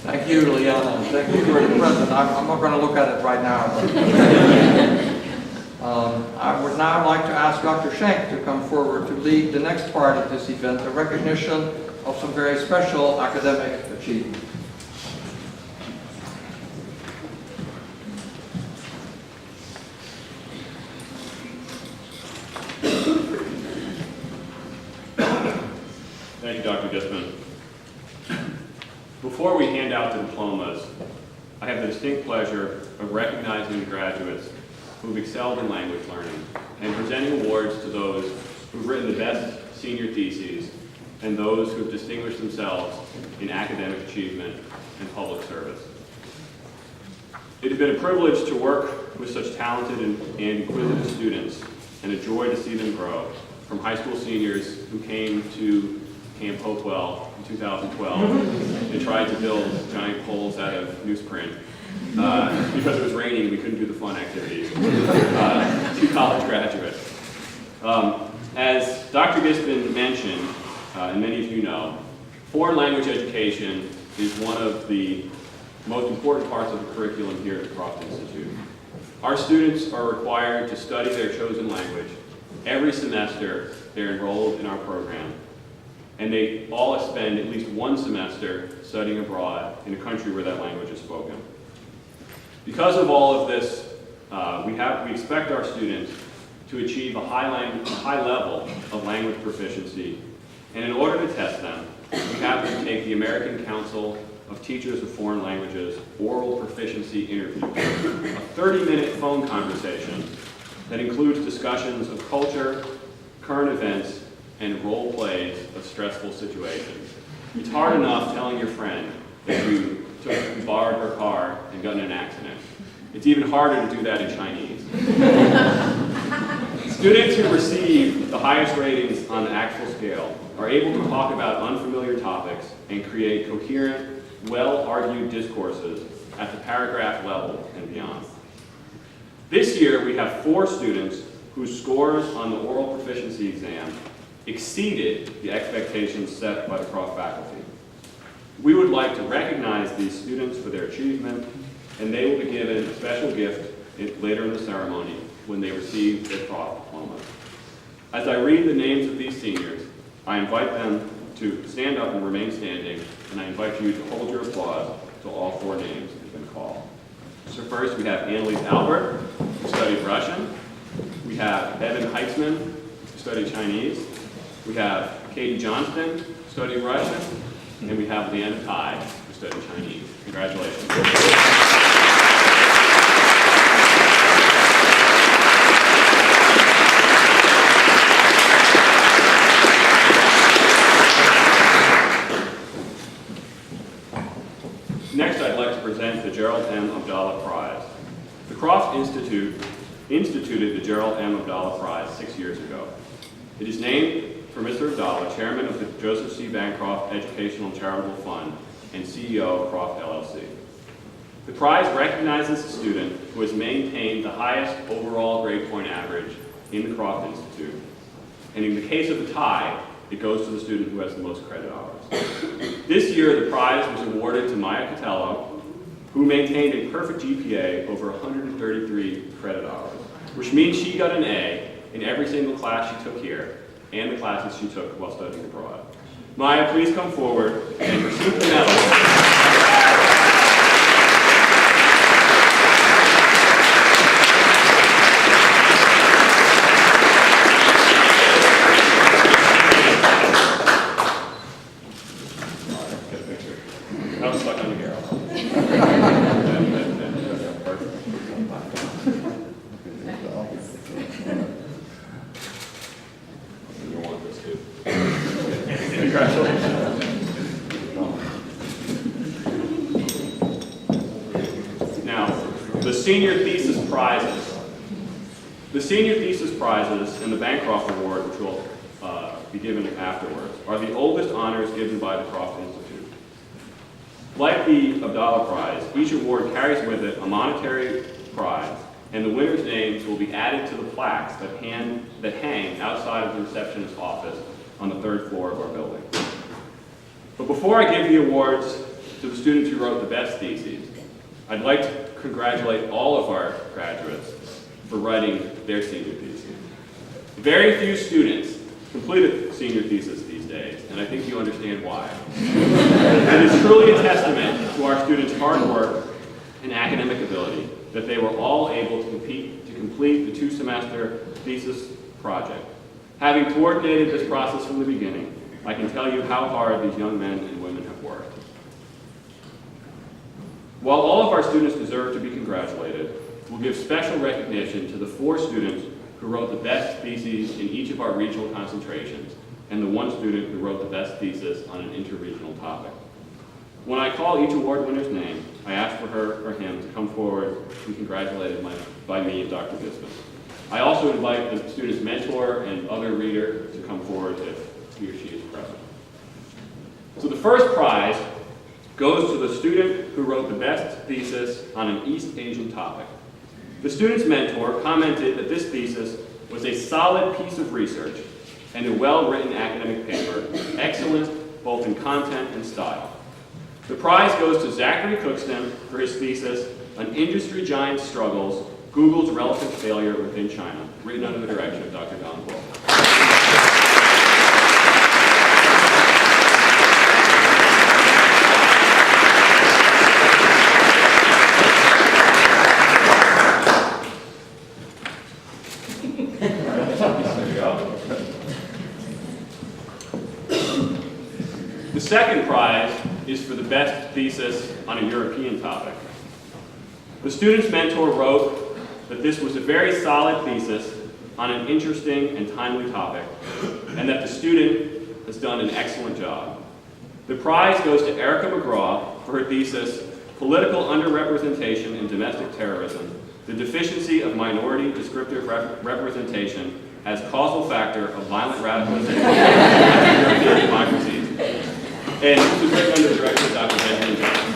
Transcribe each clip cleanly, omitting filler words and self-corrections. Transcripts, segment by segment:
Thank you, Liana. Thank you for the present. I'm not going to look at it right now. I would now like to ask Dr. Schenk to come forward to lead the next part of this event, the recognition of some very special academic achievements. Thank you, Dr. Gisman. Before we hand out the diplomas, I have the distinct pleasure of recognizing the graduates who've excelled in language learning and presenting awards to those who've written the best senior theses and those who've distinguished themselves in academic achievement and public service. It has been a privilege to work with such talented and inquisitive students, and a joy to see them grow, from high school seniors who came to Camp Hopewell in 2012 and tried to build giant poles out of newsprint because it was raining and we couldn't do the fun activities, to college graduates. As Dr. Gisman mentioned, and many of you know, foreign language education is one of the most important parts of the curriculum here at the Croft Institute. Our students are required to study their chosen language. Every semester, they're enrolled in our program, and they all spend at least one semester studying abroad in a country where that language is spoken. Because of all of this, we expect our students to achieve a high level of language proficiency, and in order to test them, we have them take the American Council of Teachers of Foreign Languages oral proficiency interview, a 30-minute phone conversation that includes discussions of culture, current events, and role plays of stressful situations. It's hard enough telling your friend that you borrowed her car and got in an accident. It's even harder to do that in Chinese. Students who receive the highest ratings on the actual scale are able to talk about unfamiliar topics and create coherent, well-argued discourses at the paragraph level and beyond. This year, we have 4 students whose scores on the oral proficiency exam exceeded the expectations set by the Croft faculty. We would like to recognize these students for their achievement, and they will be given a special gift later in the ceremony when they receive their Croft diplomas. As I read the names of these seniors, I invite them to stand up and remain standing, and I invite you to hold your applause till all 4 names have been called. So first we have Annalise Albert, who studied Russian. We have Evan Heitzman, who studied Chinese. We have Katie Johnston, who studied Russian. And we have Leanna Tai, who studied Chinese. Congratulations. Next, I'd like to present the Gerald M. Abdallah Prize. The Croft Institute instituted the Gerald M. Abdallah Prize 6 years ago. It is named for Mr. Abdallah, chairman of the Joseph C. Bancroft Educational and Charitable Fund and CEO of Croft LLC. The prize recognizes a student who has maintained the highest overall grade point average in the Croft Institute. And in the case of a tie, it goes to the student who has the most credit hours. This year, the prize was awarded to Maya Catello, who maintained a perfect GPA over 133 credit hours, which means she got an A in every single class she took here and the classes she took while studying abroad. Maya, please come forward and receive the medal. The senior thesis prizes. The senior thesis prizes and the Bancroft Award, which will be given afterwards, are the oldest honors given by the Croft Institute. Like the Abdallah Prize, each award carries with it a monetary prize, and the winners' names will be added to the plaques that hang outside of the receptionist's office on the 3rd floor of our building. But before I give the awards, to the students who wrote the best theses, I'd like to congratulate all of our graduates for writing their senior theses. Very few students complete a senior thesis these days, and I think you understand why. It is truly a testament to our students' hard work and academic ability that they were all able to complete the 2-semester thesis project. Having coordinated this process from the beginning, I can tell you how hard these young men and women have worked. While all of our students deserve to be congratulated, we'll give special recognition to the 4 students who wrote the best theses in each of our regional concentrations, and the 1 student who wrote the best thesis on an interregional topic. When I call each award winner's name, I ask for her or him to come forward and be congratulated by me and Dr. Bismuth. I also invite the student's mentor and other reader to come forward if he or she is present. So the first prize goes to the student who wrote the best thesis on an East Asian topic. The student's mentor commented that this thesis was a solid piece of research and a well-written academic paper, excellent both in content and style. The prize goes to Zachary Cookston for his thesis, An Industry Giant's Struggles, Google's Relative Failure Within China, written under the direction of Dr. Don Wolf. The second prize is for the best thesis on a European topic. The student's mentor wrote that this was a very solid thesis on an interesting and timely topic, and that the student has done an excellent job. The prize goes to Erica McGraw for her thesis, Political Underrepresentation in Domestic Terrorism, the Deficiency of Minority Descriptive Representation as Causal Factor of Violent Radicalization in European Democracies. And this was written under the direction of Dr. Benjamin Johnson.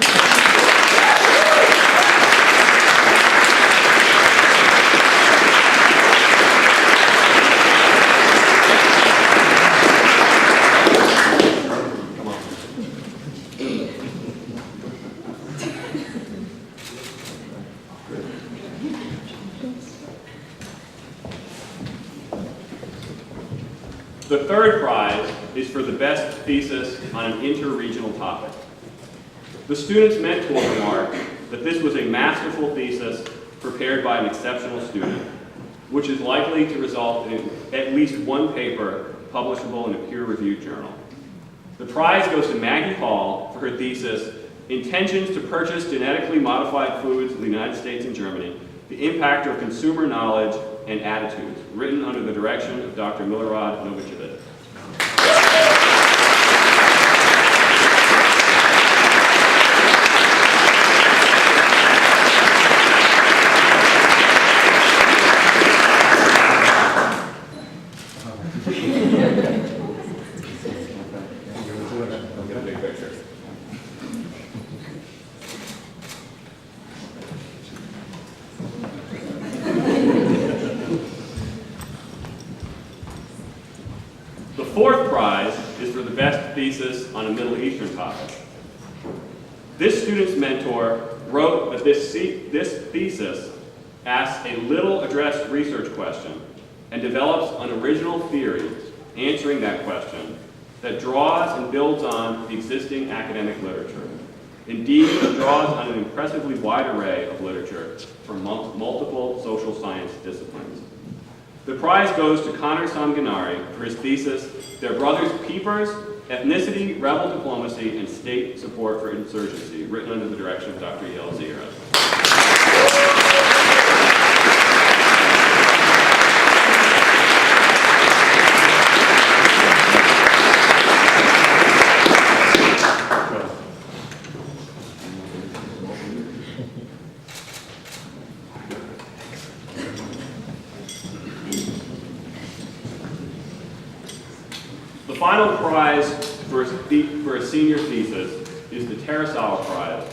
The third prize is for the best thesis on an interregional topic. The student's mentor remarked that this was a masterful thesis prepared by an exceptional student, which is likely to result in at least 1 paper publishable in a peer-reviewed journal. The prize goes to Maggie Hall for her thesis, Intentions to Purchase Genetically Modified Foods in the United States and Germany, the Impact of Consumer Knowledge and Attitudes, written under the direction of Dr. Milorad Novicevic. The fourth prize is for the best thesis on a Middle Eastern topic. This student's mentor wrote that this thesis asks a little addressed research question and develops an original theory answering that question that draws and builds on the existing academic literature. Indeed, it draws on an impressively wide array of literature from multiple social science disciplines. The prize goes to Connor Samganari for his thesis, Their Brothers' Peepers, Ethnicity, Rebel Diplomacy, and State Support for Insurgency, written under the direction of Dr. Yael Zira. The final prize for a senior thesis is the Terasawa Prize,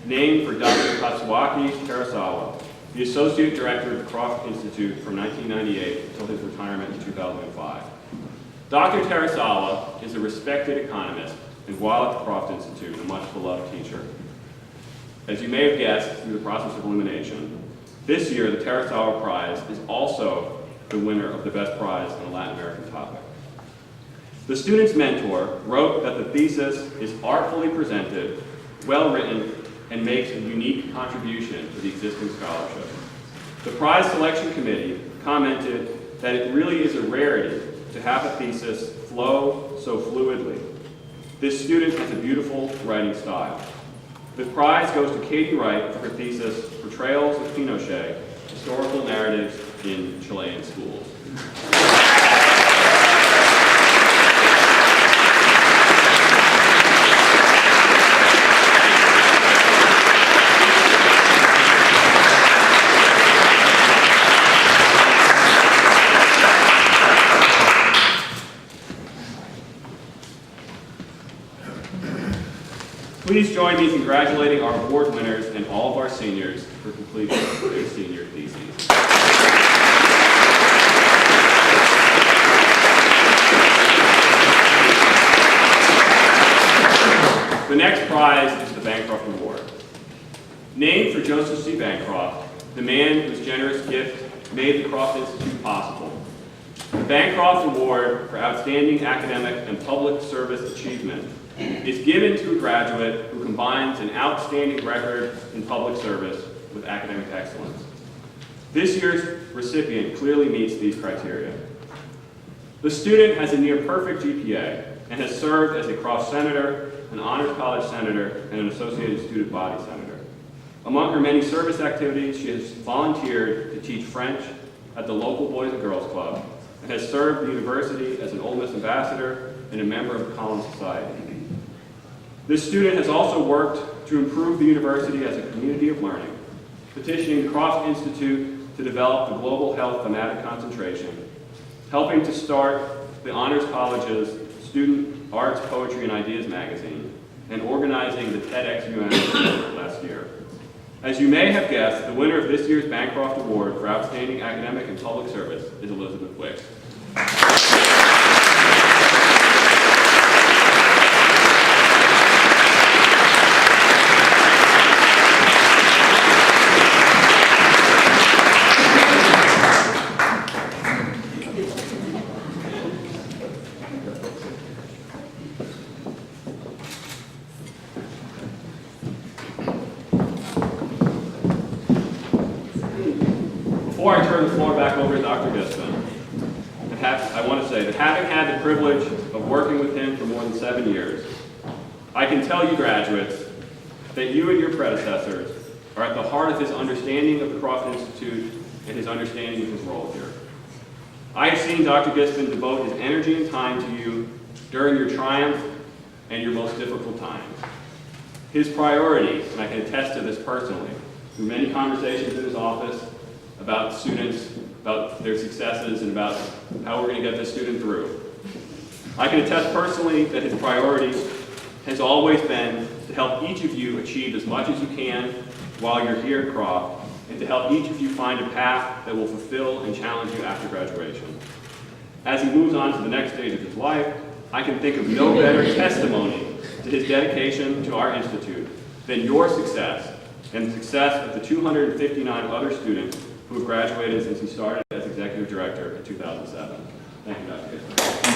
named for Dr. Katsuaki Terasawa, the Associate Director of the Croft Institute from 1998 until his retirement in 2005. Dr. Terasawa is a respected economist and while at the Croft Institute, a much beloved teacher. As you may have guessed through the process of elimination, this year the Terrasawa Prize is also the winner of the best prize in a Latin American topic. The student's mentor wrote that the thesis is artfully presented, well-written, and makes a unique contribution to the existing scholarship. The prize selection committee commented that it really is a rarity to have a thesis flow so fluidly. This student has a beautiful writing style. The prize goes to Katie Wright for her thesis, Portrayals of Pinochet, Historical Narratives in Chilean Schools. Please join me in congratulating our award winners and all of our seniors for completing their senior theses. The next prize is the Bancroft Award. Named for Joseph C. Bancroft, the man whose generous gift made the Croft Institute possible. The Bancroft Award for Outstanding Academic and Public Service Achievement is given to a graduate who combines an outstanding record in public service with academic excellence. This year's recipient clearly meets these criteria. The student has a near-perfect GPA and has served as a Croft Senator, an Honors College Senator, and an Associated Student Body Senator. Among her many service activities, she has volunteered to teach French at the local Boys and Girls Club and has served the university as an Ole Miss ambassador and a member of the Collins Society. This student has also worked to improve the university as a community of learning, petitioning the Croft Institute to develop the Global Health Thematic Concentration, helping to start the Honors College's Student Arts, Poetry, and Ideas magazine, and organizing the TEDxUM last year. As you may have guessed, the winner of this year's Bancroft Award for Outstanding Academic and Public Service is Elizabeth Wick. Before I turn the floor back over to Dr. Gispen, I want to say that having had the privilege of working with him for more than 7 years, I can tell you graduates that you and your predecessors are at the heart of his understanding of the Croft Institute and his understanding of his role here. I have seen Dr. Gispen devote his energy and time to you during your triumph and your most difficult times. His priorities, and I can attest to this personally, through many conversations in his office, about students, about their successes, and about how we're going to get this student through. I can attest personally that his priority has always been to help each of you achieve as much as you can while you're here at Croft, and to help each of you find a path that will fulfill and challenge you after graduation. As he moves on to the next stage of his life, I can think of no better testimony to his dedication to our institute than your success and the success of the 259 other students who have graduated since he started as executive director in 2007. Thank you, Dr. Gispen.